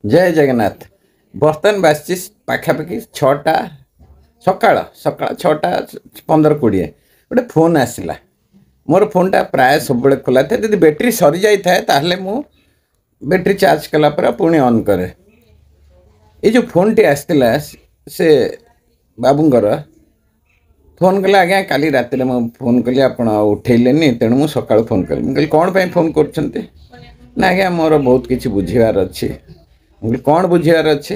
जय जगन्नाथ। बर्तमान बासी पाखापाखि 6टा सकाळ सकाळ 6:15-20 गोटे फोन आसला। मोर फोनटा प्राय सब खोला था। यदि बैटेरी सरी जाए ताहले मु बैटेरी चार्ज कला पर पुणी ऑन करे। ये जो फोन टी आसला से बाबूंगर फोन कला आज्ञा काली रात फोन कली आप उठेलेनि तेणु मुझे सका फोन कली मुझे कौन पर फोन कर ना आज्ञा मोर बहुत किसी बुझार अच्छी मुझे कौन बुझार अच्छे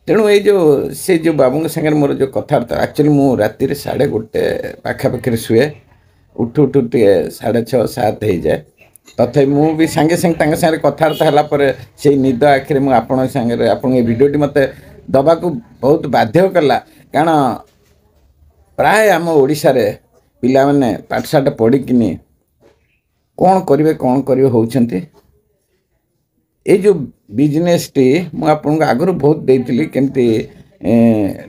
तेणु ये जो से जो बाबू सागर मोर जो कथबार्ता एक्चुअली मु राति 1:30 पाखापाखि शुए उठु उठु टे 6:30-7 हो जाए तथा मुझे सांगे सांगे सागे कथबार्ता है से निद आखिर मुझे आपण सागर आप भिडियोटी मत दबा को बहुत बाध्य कला कारण प्राय आम ओडिशा रे पिला माने पाठशाठ पढ़िकिनी कौन करेंगे होउछंती। ये जो बिजनेस टी मु आपन आगु बहुत देती केमती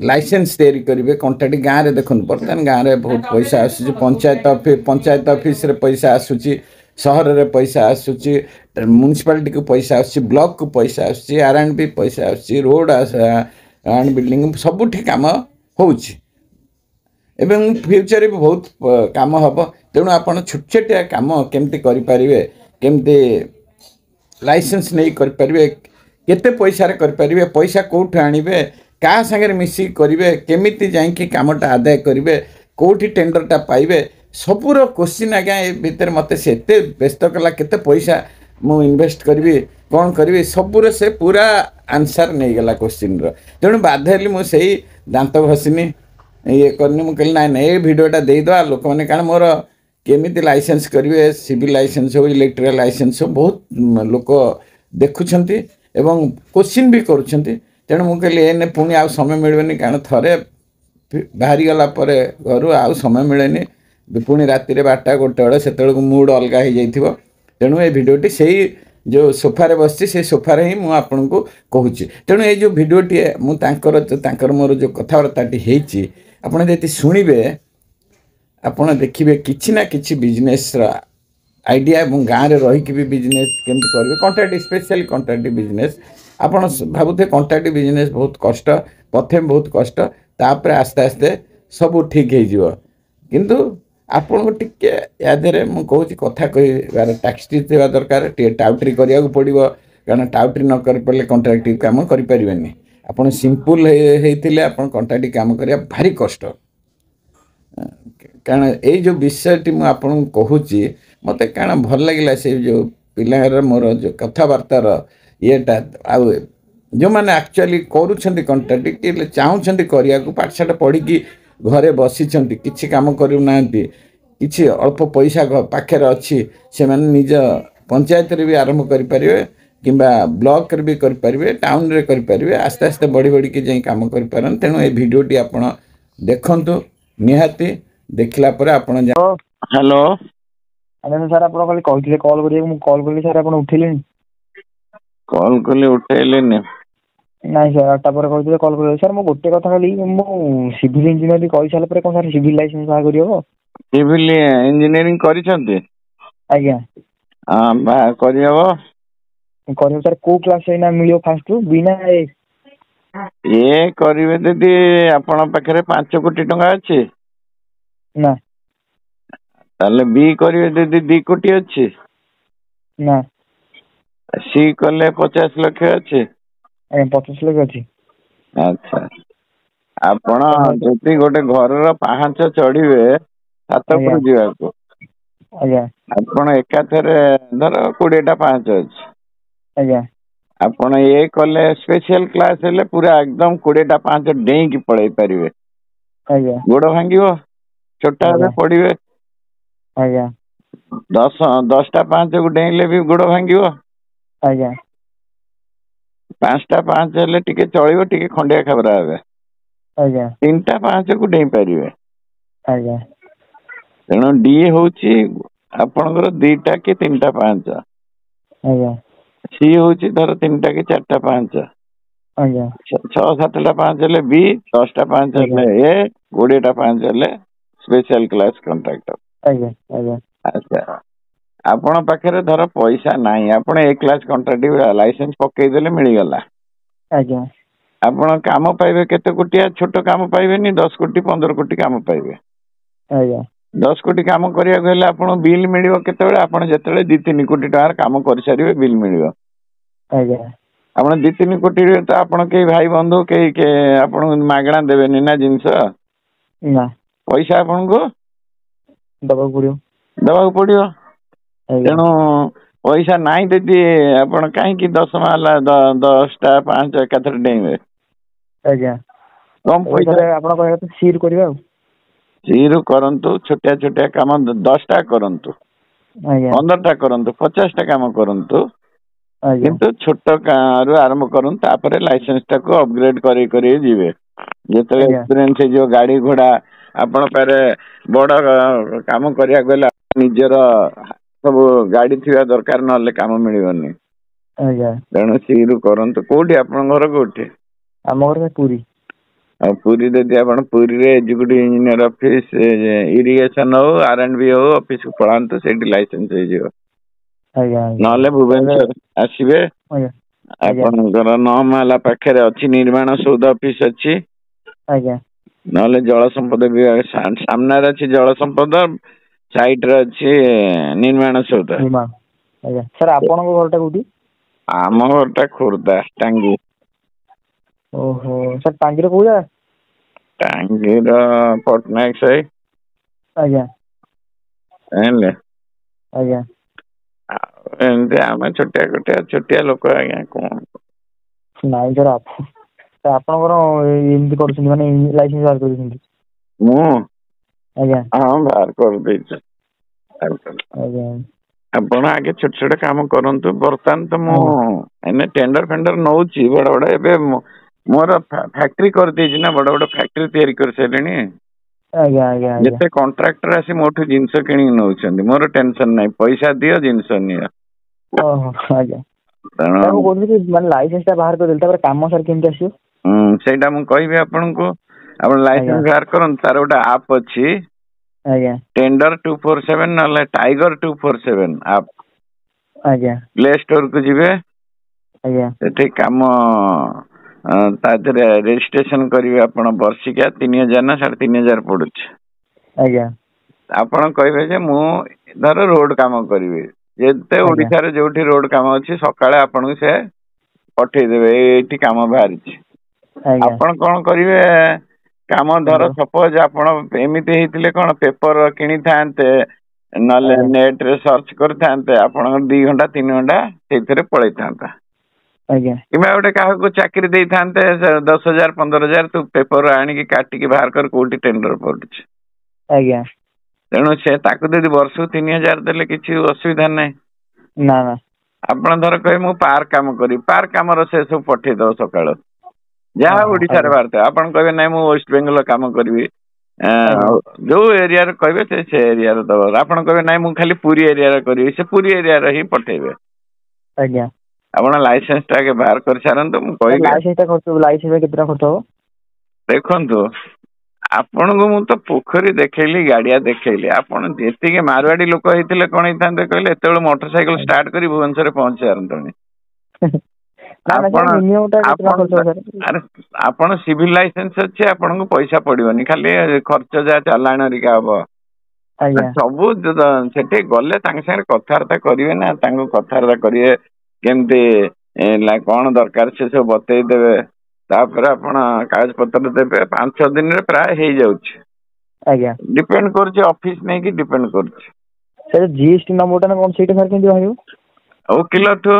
लाइसेंस तैयारी करेंगे कंटाटी गाँव में देखो बर्तमान गाँव में बहुत पैसा आसूँ पंचायत ऑफिस रे पैसा आसूँ सहर रे पैसा आसूँ म्युनिसिपालिटी को पैसा आसूँ ब्लॉक को पैसा आसूँ R&B पैसा आसूँ रोड एंड बिल्डिंग सबुठी काम होउछि एवं फ्यूचर भी बहुत काम हम तेणु आप छोट छोटिया कम केमती करें केमती लाइसेंस नहीं करें केते पैसा करें पैसा कौट आणवे क्या सागर मिसिक करेंगे केमिति जाकि कामटा आदाय करेंगे कौटी टेंडरटा पाइबे सबूर क्वेश्चन आज्ञा भितर मत से व्यस्त कला केते पैसा मु इन्वेस्ट करी कौन करी सबूर से पूरा आंसर नहीं गला क्वेश्चन तेणु बाध्य मुझे दांत घसीनी ये करनी मुझे ना ना ये भिडटा देदेवा लोक मैंने कारण मोर केमी लाइसेंस करेंगे सिविल लाइसेंस हो इलेक्ट्रिकल लाइसेंस हो बहुत लोक देखुंट एवं क्वेश्चन भी करुँच तेणु मुझे एने पुणी आ समय मिलनी कारण थे बाहरी गला घर आ समय मिले पुणी राति 12-1 बेले से मूड अलग हो जाइए तेणु ये भिडटी से जो सोफारे बस से सोफारे ही मुझे आपन को कहूँ तेणु ये जो भिडटी मुझे मोर जो कथबार्ताटी होती आपड़ जब शुणे आपड़ देखिए किसी ना कि बिजनेस आइडिया गाँव में रहीकि भी बिजनेस केमती करेंगे कंट्राक्ट स्पेशली कंट्राक्ट बिजनेस आपड़ भावुथे कंट्राक्ट बिजनेस बहुत कष्ट प्रथम बहुत कष्ट तापर आस्ते आस्ते सब ठीक हो किंतु आपन को टिके यादे मुझे कथा कह टैक्स देवा दरकार टाउटरी करा पड़ो कारण टाउटरी न कर पारे कंट्राक्ट काम करें आपन सिंपल होते आप कंट्राक्ट काम करा भारी कष्ट कारण ये जो विषयटी मुझे कहूँ मत कारण भल लगे से जो पिलार मोर जो कथबार्तार येटा आउ जो मैंने एक्चुअली करुँच कंट्राक्ट चाहूँगी करिया पाठशाठ पढ़ी घरे बसी किसी कम करूना किसी अल्प पैसा पाखे अच्छी से मैंने निज पंचायत रे भी आरंभ करें कि ब्लॉक रे भी करें टाउन रे करें आस्ते आस्ते बढ़ी बढ़ी के जाई काम करें तेणु ये भिडियोटी आप देखु निहाती देखला पर आपण हेलो अरे सर आप कहते कॉल करिए कॉल कली सर आप उठेले कॉल कले उठेलेनी ना सर 8टा पर कहते कॉल कर सर मो गोटे कथा खाली मो सिविल इंजीनियर कहि साला पर कोन सर सिविल लाइसेंस आ करियो सिविल इंजीनियरिंग करिसंते आज्ञा हां बा करियो करियो सर को क्लास एना मिलियो फास्ट रु बिना ए करिवे दीदी आपण पाखरे 5 कोटी टंका अछि ना ताले बी करिवे दीदी 2 कोटी अछि ना सी कले 50 लाख अछि 50 लाख अछि अच्छा आपण जति गोटे घर पाहाच चढ़िवे सात पर जीवा को आज्ञा आपण एकाथरे धर 20टा पाहाच अछि आज्ञा आपण ये कले स्पेशल क्लास हेले पूरा एकदम 20टा पाहाच डेई की पळै परिवे आज्ञा गोड़ भांगियो छोटा रे पड़िवे आज्ञा 10टा पाहाच को डेइले भी गोड़ भांगियो आज्ञा 5टा पाहाच हेले टिके चलिबो टिके खंडिया खबरा हेबे आज्ञा 3टा पाहाच को डेई परिवे आज्ञा तेणु डी होची आपणकर 2टा कि 3टा पाहाच आज्ञा सी होची धर 3टा कि 4टा पाहाच आज्ञा 6-7टा पाहाच हेले बी 10टा पाहाच हेले ए 20टा पाहाच हेले स्पेशल क्लास कॉन्ट्रैक्टर आज्ञा आज्ञा अच्छा आपण पाखे धर पैसा ना आपण ए क्लास कंट्राक्ट लाइसेंस पकईदे मिलगला ଆଜ୍ଞା ଆପଣ କାମ ପାଇବେ କେତେ କୋଟିଆ ଛୋଟ କାମ ପାଇବେନି 10 କୋଟି 15 କୋଟି କାମ ପାଇବେ। ଆଜ୍ଞା 10 କୋଟି କାମ କରିବାକୁ ହେଲେ ଆପଣ ବିଲ୍ ମିଳିବ କେତେବେଳେ ଆପଣ ଯେତେବେଳେ 2-3 କୋଟି ଟଙ୍କାର କାମ କରିସାରିବେ ବିଲ୍ ମିଳିବ। ଆଜ୍ଞା ଆପଣ 2-3 କୋଟିରେ ତ ଆପଣ କେହି ଭାଇ ବନ୍ଧୁ କେହି ଆପଣଙ୍କୁ ମାଗଣା ଦେବେନି ନା ଜିନିଷ ନା ପଇସା ଆପଣଙ୍କୁ ଦବାକୁ ପଡିବ। ଦେବାକୁ ପଡିବ। ଆଜ୍ଞା ତେଣୁ ପଇସା ନାହିଁ ଯଦି ଆପଣ କାହିଁକି 10 ମାହେଲା 10ଟା 5 ଏକାଥରେ ଡେଇଁବେ। ଆଜ୍ଞା କମ ଏବେ ପଇସା ତାହେଲେ ଆପଣ କହିବା କଥା ସିର କରିବା ଆଉ। ସିରୁ କରନ୍ତୁ ଛୋଟିଆ ଛୋଟିଆ କାମ 10ଟା କରନ୍ତୁ ଆଜ୍ଞା 15ଟା କରନ୍ତୁ 50ଟା କାମ କରନ୍ତୁ ଆଜ୍ଞା କିନ୍ତୁ ଛୋଟ ରୁ ଆରମ୍ଭ କରନ୍ତୁ ତାପରେ ଲାଇସେନ୍ସ ଟାକୁ ଅପଗ୍ରେଡ କରି ଯିବେ। ଯେତେବେଳେ ଆଜ୍ଞା ଏକ୍ସପିରିଏନ୍ସ ହେଇଯିବ ଗାଡି ଘୋଡା ଆପଣ ପାଖରେ ବଡ କାମ କରିବାକୁ ହେଲେ ନିଜର ସବୁ ଗାଡି ଥିବା ଦରକାର ନହେଲେ କାମ ମିଳିବନି। ଆଜ୍ଞା ତେଣୁ ସିରୁ କରନ୍ତୁ। କୋଉଠି ଆପଣଙ୍କ ଘର କୋଉଠି? ଆମ ଘର ପୁରୀ। ଆଉ ପୁରୀ ଯଦି ଆପଣ ପୁରୀରେ ଏଜୁକେଟିଭ ଇଞ୍ଜିନିୟର ଅଫିସ ଇରିଗେସନ ହଉ R&B ହଉ ଅଫିସକୁ ପଳାନ୍ତୁ ସେଇଠି ଲାଇସେନ୍ସ ହେଇଯିବ। ଆଜ୍ଞା ଆଜ୍ଞା ନହେଲେ ଏବେ ଭୁବନେଶ୍ଵର ଆସିବେ ଆଜ୍ଞା ଆଜ୍ଞା ଆପଣଙ୍କର 9 ମାହେଲା ପାଖରେ ଅଛି ନିର୍ମାଣ ସୌଧ ଅଫିସ ଅଛି। ଆଜ୍ଞା ନହେଲେ ଜଳ ସମ୍ପଦ ବିଭାଗ ସାମ୍ନାରେ ଅଛି ଜଳ ସମ୍ପଦ ସାଇଟ ରେ ଅଛି ନିର୍ମାଣ ସୌଧ। ଆଜ୍ଞା ସାର୍ ଆପଣଙ୍କ ଘରଟା କୋଉଠି? ଆମ ଘରଟା ଖୋର୍ଦ୍ଧା ଟାଙ୍ଗି। ଓହୋ ସାର୍ ଟାଙ୍ଗିରେ କୋଉ ଜାଗା? ଟାଙ୍ଗିର ପଟ୍ଟନାୟକ ସାହି। ଆଜ୍ଞା ଜାଣିଲେ। ଆଜ୍ଞା ଆଉ ଏମିତି ଆମେ ଛୋଟିଆ ଲୋକ ଆଜ୍ଞା କଣ ନାଇଁ ସାର୍ ଆପଣଙ୍କର ଏମିତି କରୁଛନ୍ତି ମାନେ ଲାଇସେନ୍ସ ବାହାର କରୁଛନ୍ତି। ମୁଁ ଆଜ୍ଞା ହଁ ବାହାର କରିଦେଇଛି। ଆଜ୍ଞା ଆପଣ ଆଗେ ଛୋଟ ଛୋଟ କାମ କରନ୍ତୁ ବର୍ତ୍ତମାନ ତ ମୁଁ ଆଜ୍ଞା ଏଇନେ ଟେଣ୍ଡର ଫେଣ୍ଡର ନଉଛି ବଡ ବଡ ଏବେ ମୋର ଫ୍ୟାକ୍ଟ୍ରି କରିଦେଇଛି ନା ବଡ ବଡ ଫ୍ୟାକ୍ଟ୍ରି ତିଆରି କରିସାରିଲିଣି। ଆଜ୍ଞା ଆଜ୍ଞା ଆଜ୍ଞା ଯେତେ କଣ୍ଟ୍ରାକ୍ଟର ଆସି ମୋଠୁ ଜିନିଷ କିଣିକି ନଉଛନ୍ତି ମୋର ଟେନସନ ନାହିଁ ପଇସା ଦିଅ ଜିନିଷ ନିଅ। ଓହୋ ଆଜ୍ଞା ତେଣୁ ସାର୍ ମୁଁ କହୁଥିଲି ମାନେ ଲାଇସେନ୍ସ ଟା ବାହାର କରିଦେଲି ତାପରେ କାମ ସାର୍ କେମିତି ଆସିବ? ସେଇଟା ମୁଁ କହିବି ଆପଣଙ୍କୁ ଆପଣ ଆଜ୍ଞା ଲାଇସେନ୍ସ ବାହାର କରନ୍ତୁ ତାର ଗୋଟେ ଆପ୍ ଅଛି। ଆଜ୍ଞା ଟେଣ୍ଡର 247 ନହେଲେ ଟାଇଗର 247 ଆପ୍। ଆଜ୍ଞା ପ୍ଲେ ଷ୍ଟୋର କୁ ଯିବେ ଆଜ୍ଞା ସେଠି କାମ ତା ଦେହରେ ରେଜିଷ୍ଟ୍ରେସନ କରିବେ ଆପଣ ବର୍ଷିକିଆ 3000 ନା 3500 ପଡୁଛି। ଆଜ୍ଞା ଆପଣ କହିବେ ଯେ ମୁଁ ଧର ରୋଡ କାମ କରିବି ଯେତେ ଆଜ୍ଞା ଓଡିଶାରେ ଯୋଉଠି ରୋଡ କାମ ଅଛି ସକାଳେ ଆପଣଙ୍କୁ ସେ ପଠେଇଦେବେ ଏଇଠି କାମ ବାହାରିଛି। ଆଜ୍ଞା ଆପଣ କଣ କରିବେ କାମ ଧର ଟେଣ୍ଡର ସପୋଜ ଆପଣ ଏମିତି ହେଇଥିଲେ କଣ ପେପର କିଣିଥାନ୍ତେ ନହେଲେ ଆଜ୍ଞା ନେଟ ରେ ସର୍ଚ୍ଚ କରିଥାନ୍ତେ ଆପଣଙ୍କର 2 ଘଣ୍ଟା 3 ଘଣ୍ଟା ସେଇଥିରେ ପଳେଇଥାନ୍ତା। ଆଜ୍ଞା କିମ୍ବା ଗୋଟେ କାହାକୁ ଚାକିରି ଦେଇଥାନ୍ତେ 10,000 15,000 ତୁ ପେପର ଆଣିକି କାଟିକି ବାହାର କର କୋଉଠି ଟେଣ୍ଡର ପଡୁଛି। ଆଜ୍ଞା ତେଣୁ ସେ ତାକୁ ଯଦି ବର୍ଷକୁ 3,000 ଦେଲେ କିଛି ଅସୁବିଧା ନାହିଁ। ନା ନା ଆପଣ ଧର କହିବେ ମୁଁ ପାର୍କ କାମ କରିବି ପାର୍କ କାମର ସେ ସବୁ ପଠେଇଦବ ସକାଳୁ। ଯାହା ଓହୋ ଓଡିଶାରେ ଆଜ୍ଞା ବାହାରିଥିବ ଆପଣ କହିବେ ନାଇଁ ମୁଁ ୱେଷ୍ଟବେଙ୍ଗଲ କାମ କରିବି ଆଜ୍ଞା ଯୋଉ ଏରିଆରେ କହିବେ ସେ ଏରିଆରେ ଦବ ଆପଣ କହିବେ ନାଇଁ ମୁଁ ଖାଲି ପୁରୀ ଏରିଆରେ କରିବି ସେ ପୁରୀ ଏରିଆରେ ହିଁ ପଠେଇବେ। ଆଜ୍ଞା ଆପଣ ଲାଇସେନ୍ସ ଟା ଆଗେ ବାହାର କରିସାରନ୍ତୁ ମୁଁ ସାର୍ କହିବି ଲାଇସେନ୍ସ ଟା ଖର୍ଚ୍ଚ ଲାଇସେନ୍ସ ପାଇଁ କେତେ ଟଙ୍କା ଖର୍ଚ୍ଚ ହବ? ଦେଖନ୍ତୁ ଆପଣଙ୍କୁ ମୁଁ ତ ପୋଖରୀ ଦେଖେଇଲି ଗାଡିଆ ଦେଖେଇଲି ଆପଣ ଯେତିକି ମାରୁଆଡି ଲୋକ ହେଇଥିଲେ କଣ ହେଇଥାନ୍ତେ କହିଲେ ଏତେବେଳେ ମୋଟର ସାଇକେଲ ଷ୍ଟାର୍ଟ କରି ଭୁବନେଶ୍ୱରରେ ପହଞ୍ଚି ସାରନ୍ତଣି। ନା ନା ସାର୍ ମିନିମମ୍ ଟା କେତେ ଟଙ୍କା ଖର୍ଚ୍ଚ ଆପଣ ହବ ସାର୍? ଆରେ ଆପଣ ସିଭିଲ ଲାଇସେନ୍ସ ଅଛି ଆପଣଙ୍କୁ ପଇସା ପଡିବନି ଖାଲି ଖର୍ଚ୍ଚ ଯାହା ଚାଲାଣ ହେରିକା ହବ। ଆଜ୍ଞା ସବୁ ସେଠି ଗଲେ ତାଙ୍କ ସାଙ୍ଗରେ କଥାବାର୍ତ୍ତା କରିବେ ନା ତାଙ୍କୁ କଥାବାର୍ତ୍ତା କରିବେ କେମିତି କଣ ଦରକାର ସେ ସବୁ ବତେଇ ଦେବେ। ତାପରେ ଆପଣ କାଗଜ ପତ୍ର ଦେବେ 5-6 ଦିନରେ ପ୍ରାୟ ହେଇଯାଉଛି। ଆଜ୍ଞା ଡିପେଣ୍ଡ କରୁଛି ଅଫିସ ନେଇକି ଡିପେଣ୍ଡ କରୁଛି। ସେ GST ନମ୍ବର ଟା ନା କଣ ସେଇଟା ସାର୍ କେମିତି ବାହାରିବ? ଓକିଲଠୁ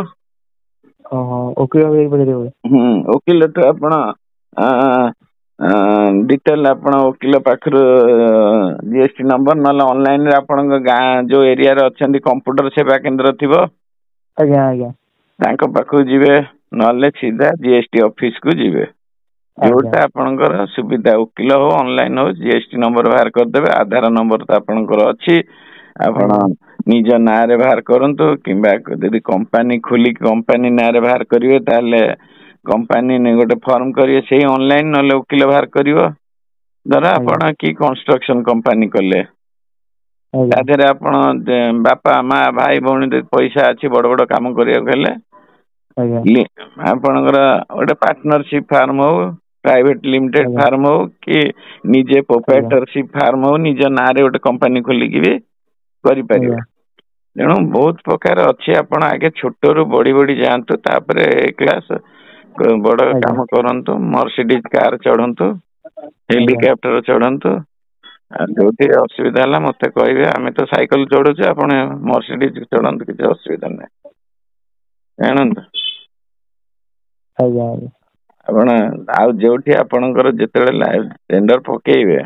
ଓହୋ ଓକିଲ ପଚାରିବାକୁ ପଡିବ। ଓକିଲଠୁ ଆପଣ ଡିଟେଲ ଆପଣ ଓକିଲ ପାଖରୁ GST ନମ୍ବର ନହେଲେ ଅନଲାଇନରେ ଆପଣଙ୍କ ଗାଁ ଯୋଉ ଏରିଆରେ ଅଛନ୍ତି କମ୍ପ୍ୟୁଟର ସେବା କେନ୍ଦ୍ର ଥିବ ଆଜ୍ଞା ଆଜ୍ଞା ତାଙ୍କ ପାଖକୁ ଯିବେ ନହେଲେ ସିଧା GST ଅଫିସ କୁ ଯିବେ ଆଜ୍ଞା ଯୋଉଟା ଆପଣଙ୍କର ସୁବିଧା ଓକିଲ ହଉ ଅନଲାଇନ ହଉ GST ନମ୍ବର ବାହାର କରିଦେବେ ଆଧାର ନମ୍ବର ତ ଆପଣଙ୍କର ଅଛି ଆପଣ ଆଜ୍ଞା ନିଜ ନାଁରେ ବାହାର କରନ୍ତୁ କିମ୍ବା ଯଦି କମ୍ପାନୀ ଖୋଲିକି କମ୍ପାନୀ ନାଁରେ ବାହାର କରିବେ ତାହେଲେ କମ୍ପାନୀ ଗୋଟେ ଫର୍ମ କରିବେ ସେଇ ଅନଲାଇନ ନହେଲେ ଓକିଲ ବାହାର କରିବ। ଧର ଆଜ୍ଞା ଆପଣ କି କନଷ୍ଟ୍ରକ୍ସନ କମ୍ପାନୀ କଲେ ତା ଆଜ୍ଞା ଦେହରେ ଆପଣ ବାପା ମା ଭାଇ ଭଉଣୀ ପଇସା ଅଛି ବଡ ବଡ କାମ କରିବାକୁ ହେଲେ ଆଜ୍ଞା ଆପଣଙ୍କର ଗୋଟେ ପାର୍ଟନରସିପ ଫାର୍ମ ହଉ, ପ୍ରାଇଭେଟ ଲିମିଟେଡ ଆଜ୍ଞା ଫାର୍ମ ହଉ, କି ନିଜେ ଆଜ୍ଞା ପ୍ରୋପ୍ରାଇଟରସିପ ଫାର୍ମ ହଉ, ନିଜ ନାଁରେ ଗୋଟେ କମ୍ପାନୀ ଖୋଲିକି ବି କରିପାରିବେ। ଆଜ୍ଞା ତେଣୁ ବହୁତ ପ୍ରକାର ଅଛି। ଆପଣ ଆଗେ ଛୋଟରୁ ବଢି ବଢି ଯାଆନ୍ତୁ, ତାପରେ ଏ କ୍ଲାସ ବଡ ଆଜ୍ଞା କାମ କରନ୍ତୁ। ମର୍ସିଡିଜ କାର ଚଢନ୍ତୁ, ଆଜ୍ଞା ହେଲିକପ୍ଟର ଚଢନ୍ତୁ। ଆଉ ଯୋଉଠି ଅସୁବିଧା ହେଲା ମତେ କହିବେ। ଆମେ ତ ସାଇକେଲ ଚଢୁଛୁ, ଆପଣ ମର୍ସିଡିଜ ଚଢନ୍ତୁ, କିଛି ଅସୁବିଧା ନାହିଁ। ଜାଣନ୍ତୁ ଆଜ୍ଞା ଆଜ୍ଞା ଆପଣ, ଆଉ ଯୋଉଠି ଆପଣଙ୍କର ଯେତେବେଳେ ଟେଣ୍ଡର ପକେଇବେ,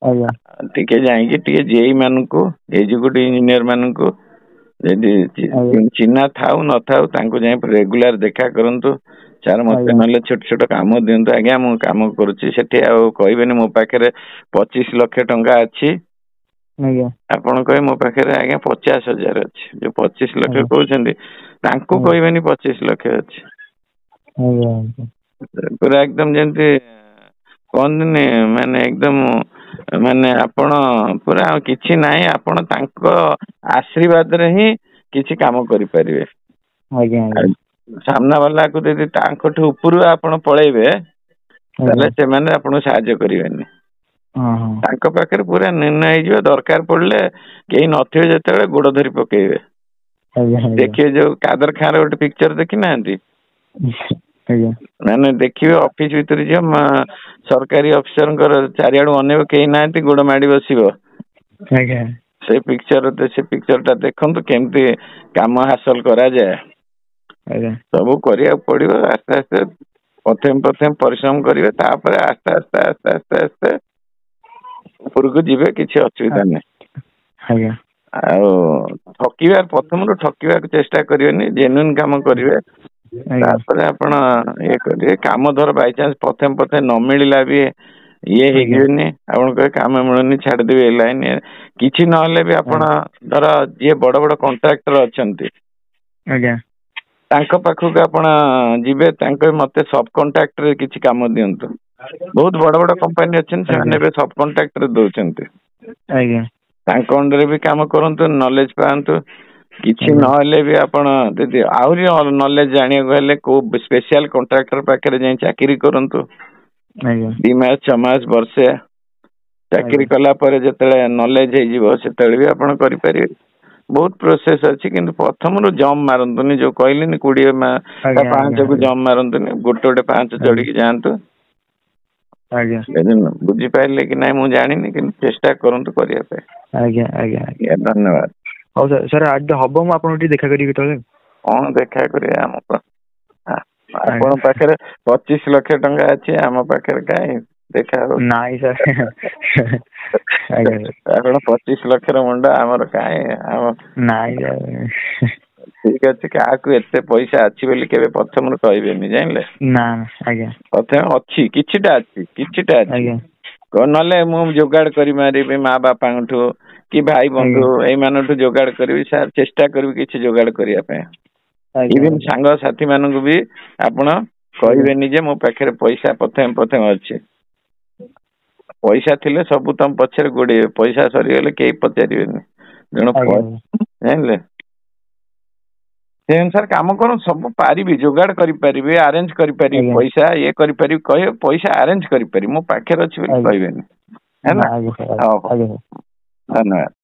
ଆଜ୍ଞା ଟିକେ ଯାଇକି ଟିକେ ଜେଇ ମାନଙ୍କୁ, ଏଜୁକେଟିଭ ଇଞ୍ଜିନିୟର ମାନଙ୍କୁ ଯଦି ଆଜ୍ଞା ଚିହ୍ନା ଥାଉ ନଥାଉ ତାଙ୍କୁ ଯାଇ ରେଗୁଲାର ଦେଖା କରନ୍ତୁ। ସାର୍ ମତେ ଆଜ୍ଞା ନହେଲେ ଛୋଟ ଛୋଟ କାମ ଦିଅନ୍ତୁ ଆଜ୍ଞା, ମୁଁ କାମ କରୁଛି ସେଠି। ଆଉ କହିବେନି ମୋ ପାଖରେ 25 ଲକ୍ଷ ଟଙ୍କା ଅଛି। ଆଜ୍ଞା ଆପଣ କହିବେ ମୋ ପାଖରେ ଆଜ୍ଞା 50,000 ଅଛି। ଯୋଉ 25 ଲକ୍ଷ ଆଜ୍ଞା କହୁଛନ୍ତି ତାଙ୍କୁ ଆଜ୍ଞା କହିବେନି 25 ଲକ୍ଷ ଅଛି। ଆଜ୍ଞା ଆଜ୍ଞା ପୁରା ଏକଦମ ଯେମିତି କହନ୍ତିନି, ମାନେ ଏକଦମ ମାନେ ଆପଣ ପୁରା କିଛି ନାହିଁ, ଆପଣ ତାଙ୍କ ଆଶୀର୍ବାଦରେ ହିଁ କିଛି କାମ କରିପାରିବେ। ଆଜ୍ଞା ଆଉ ସାମ୍ନା ବାଲାକୁ ଯଦି ତାଙ୍କଠୁ ଉପରୁ ଆପଣ ପଳେଇବେ, ଆଜ୍ଞା ତାହେଲେ ସେମାନେ ଆପଣଙ୍କୁ ସାହାଯ୍ୟ କରିବେନି। ହଁ ହଁ ତାଙ୍କ ପାଖରେ ପୁରା ନିର୍ଣ୍ଣୟ ହେଇଯିବ, ଦରକାର ପଡିଲେ କେହି ନଥିବେ ଯେତେବେଳେ ଗୋଡ ଧରି ପକେଇବେ। ଆଜ୍ଞା ଆଜ୍ଞା ଦେଖିବେ ଯୋଉ କାଦର ଖାଁ ର ଗୋଟେ ପିକ୍ଚର ଦେଖି ନାହାନ୍ତି? ଆଜ୍ଞା ମାନେ ଦେଖିବେ ଅଫିସ ଭିତରେ ଯିବ, ସରକାରୀ ଅଫିସରଙ୍କର ଚାରିଆଡୁ ଅନେଇବ, କେହି ନାହାନ୍ତି, ଗୋଡ ମାଡି ବସିବ। ଆଜ୍ଞା ସେ ପିକ୍ଚର ଟା ଦେଖନ୍ତୁ, କେମିତି କାମ ହାସଲ କରାଯାଏ। ଆଜ୍ଞା ସବୁ କରିବାକୁ ପଡିବ। ଆସ୍ତେ ଆସ୍ତେ ପ୍ରଥମେ ପରିଶ୍ରମ କରିବେ, ତାପରେ ଆସ୍ତେ ଆସ୍ତେ ଆସ୍ତେ ଆସ୍ତେ ଆସ୍ତେ ଉପରକୁ ଯିବେ, କିଛି ଅସୁବିଧା ନାହିଁ। ଆଜ୍ଞା ଆଉ ପ୍ରଥମରୁ ଠକିବାକୁ ଚେଷ୍ଟା କରିବେନି, ଜେନ୍ୟୁନ କାମ କରିବେ। ଆଜ୍ଞା ତାପରେ ଆପଣ ଇଏ କରିବେ। କାମ ଧର ବାଇଚାନ୍ସ ପ୍ରଥମେ ନ ମିଳିଲା ବି ଇଏ ଆଜ୍ଞା ହେଇଯିବେନି। ଆପଣ କହିବେ କାମ ମିଳୁନି, ଛାଡିଦେବି ଏ ଲାଇନ। କିଛି ନହେଲେ ବି ଆପଣ ଧର ଯିଏ ବଡ ବଡ କଣ୍ଟ୍ରାକ୍ଟର ଅଛନ୍ତି, ଆଜ୍ଞା ତାଙ୍କ ପାଖକୁ ଆପଣ ଯିବେ, ତାଙ୍କ ମତେ ସବ କଣ୍ଟ୍ରାକ୍ଟରେ କିଛି କାମ ଦିଅନ୍ତୁ। ବହୁତ ବଡ ବଡ କମ୍ପାନୀ ଅଛନ୍ତି, ସେମାନେ ଆଜ୍ଞା ଏବେ ସବ କଣ୍ଟ୍ରାକ୍ଟରେ ଦଉଛନ୍ତି। ଆଜ୍ଞା ତାଙ୍କ ଅଣ୍ଡରେ ବି କାମ କରନ୍ତୁ, ନଲେଜ ପାଆନ୍ତୁ। କିଛି ଆଜ୍ଞା ନହେଲେ ବି ଆପଣ ଯଦି ଆହୁରି ନଲେଜ ଜାଣିବାକୁ ହେଲେ, କୋଉ ସ୍ପେସିଆଲ କଣ୍ଟ୍ରାକ୍ଟର ପାଖରେ ଯାଇ ଚାକିରି କରନ୍ତୁ। ଆଜ୍ଞା 2 ମାସ 6 ମାସ ବର୍ଷେ ଚାକିରି ଆଜ୍ଞା କଲା ପରେ ଯେତେବେଳେ ନଲେଜ ହେଇଯିବ, ସେତେବେଳେ ବି ଆପଣ କରିପାରିବେ। ବହୁତ ପ୍ରୋସେସ ଅଛି, କିନ୍ତୁ ପ୍ରଥମରୁ ଜମ୍ପ ମାରନ୍ତୁନି। ଯୋଉ କହିଲେନି 20 ଆଜ୍ଞା ଆଜ୍ଞା ପାହାଚକୁ ଜମ୍ପ ମାରନ୍ତୁନି, ଗୋଟେ ପାହାଚ ଚଢିକି ଯାଆନ୍ତୁ। ଆଜ୍ଞା ବୁଝିପାରିଲେ କି ନାଇଁ ମୁଁ ଜାଣିନି, କିନ୍ତୁ ଚେଷ୍ଟା କରନ୍ତୁ କରିବା ପାଇଁ। ଆଜ୍ଞା ଆଜ୍ଞା ଆଜ୍ଞା ଧନ୍ୟବାଦ। ହଉ ସାର୍, ସାର୍ ଆଜି ହବ ମୁଁ ଆପଣଙ୍କୁ ଟିକେ ଦେଖା କରିବି କେତେବେଳେ? କଣ ଦେଖା କରିବେ? ଆଜ୍ଞା ଆପଣଙ୍କ ପାଖରେ 25 ଲକ୍ଷ ଟଙ୍କା ଅଛି, ଆମ ପାଖରେ କାହିଁ ଦେଖା ହବ? ନାଇଁ ସାର୍। ଆଜ୍ଞା ଆପଣ 25 ଲକ୍ଷର ମୁଣ୍ଡ, ଆମର କାହିଁ? ନାଇଁ ସାର୍। ଠିକ ଅଛି, କାହାକୁ ଏତେ ପଇସା ଅଛି ବୋଲି କେବେ ପ୍ରଥମରୁ କହିବେନି, ଜାଣିଲେ? ନା ଆଜ୍ଞା ପ୍ରଥମେ ଅଛି, କିଛିଟା ଅଛି। ଆଜ୍ଞା ନହେଲେ ମୁଁ ଯୋଗାଡ କରି ମାରିବି ମା ବାପାଙ୍କଠୁ, କି ଭାଇ ବନ୍ଧୁ ଆଜ୍ଞା ଏଇମାନଠୁ ଯୋଗାଡ କରିବି। ସାର୍ ଚେଷ୍ଟା କରିବି କିଛି ଯୋଗାଡ କରିବା ପାଇଁ। ଆଜ୍ଞା ଇଭିନ ଆଜ୍ଞା ସାଙ୍ଗସାଥି ମାନଙ୍କୁ ବି ଆପଣ ଆଜ୍ଞା କହିବେନି ଯେ ମୋ ପାଖରେ ପଇସା ପ୍ରଥମେ ଅଛି। ପଇସା ଥିଲେ ସବୁ ତମ ପଛରେ ଗୋଡେଇବେ, ପଇସା ସରିଗଲେ କେହି ପଚାରିବେନି। ଆଜ୍ଞା ଜାଣିଲେ? ସେ ଅନୁସାରେ କାମ କର, ସବୁ ପାରିବି, ଯୋଗାଡ କରିପାରିବି, ଆରେଞ୍ଜ କରିପାରିବି, ଆଜ୍ଞା ପଇସା ଇଏ କରିପାରିବି। କହିବେ ପଇସା ଆରେଞ୍ଜ କରିପାରିବି, ମୋ ପାଖରେ ଅଛି ବୋଲି ଆଜ୍ଞା କହିବେନି। ହେଲା, ଆଜ୍ଞା ସାର୍ ହଉ ହଉ, ଆଜ୍ଞା ସାର୍। ଧନ୍ୟବାଦ।